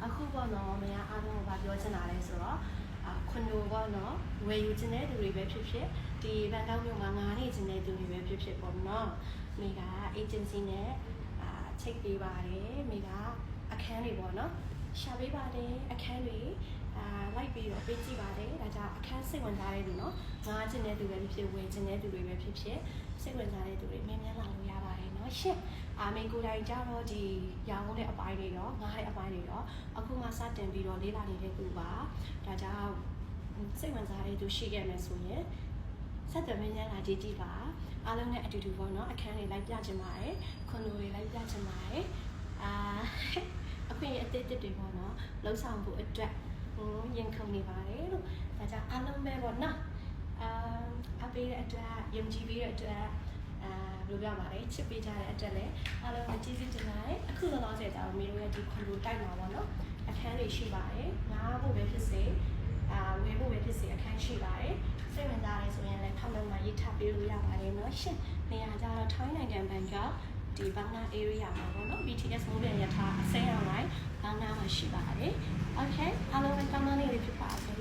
အခုပေါ့နော်မရအားလုံးကပြောချင်တာလဲဆိုတော့ခွန်ဒိုပေါ့နော်ဝယ်ယူခြင်းတဲ့သူတွေပဲဖြစ်ဖြစ်ဒီဘန်ကောက်မြို့မှာငားနေခြင်းတဲ့သူတွေပဲဖြစ်ဖြစ်ပေါ့နော်မိက agency နဲ့ချိတ်ပေးပါတယ်မိကအခန်းတွေပေါ့နော်ရှာပေးပါတယ်အခန်းတွေလိုက်ပြီးတော့ပေးကြည့်ပါတယ်ဒါကြောင့်အခန်းစိတ်ဝင်စားတဲ့သူနော်ငားခြင်းတဲ့သူပဲဖြစ်ဖြစ်ဝယ်ခြင်းတဲ့သူတွေပဲဖြစ်ဖြစ်စိတ်ဝင်စားတဲ့သူတွေမြန်မြန်လာလို့ရပါတယ်နော်ရှင့်မိကိုယ်တိုင်ကြတော့ဒီရောင်းတဲ့အပိုင်းတွေတော့ငားတဲ့အပိုင်းတွေတော့အခုမှစတင်ပြီးတော့လေးလာနေတဲ့သူပါဒါကြောင့်စိတ်ဝင်စားတဲ့သူရှိခဲ့မယ်ဆိုရင်ဆက်သွယ်မြန်မြန်လာကြည့်ကြည့်ပါအားလုံးနဲ့အတူတူပေါ့နော်အခန်းတွေလိုက်ပြချင်ပါတယ်ခွန်လိုတွေလိုက်ပြချင်ပါတယ်အခွင့်အရေးအသစ်တွေပေါ့နော်လှုပ်ဆောင်ဖို့အတွက်ရင်ခုန်နေပါတယ်လို့ဒါကြောင့်အားလုံးပဲပေါ့နော်အပေးတဲ့အတွက်ယုံကြည်ပေးတဲ့အတွက်ဘယ်လိုပြောပါလဲချစ်ပေးကြတဲ့အတွက်လည်းအားလုံးကိုကျေးဇူးတင်ပါတယ်အခုလောလောဆယ်ကျတော့မိတို့ရဲ့ဒီခွန်လိုတိုက်မှာပေါ့နော်အခန်းတွေရှိပါတယ်ငားဖို့ပဲဖြစ်စေဝယ်ဖို့ပဲဖြစ်စေအခန်းရှိပါတယ်စိတ်ဝင်စားတယ်ဆိုရင်လည်းထောက်မှန်ရေးထားပေးလို့ရပါတယ်เนาะရှင်နေရာကြတော့ထိုင်းနိုင်ငံဘန်ကောက်ဒီဘန်နာ area မှာပေါ့နော် BTS မိုးပြန်ရထားအစိမ်းအောင်လိုက်ဘန်နာမှာရှိပါတယ် okay အားလုံးပဲကောင်းကောင်းလေးဖြစ်ပါစေ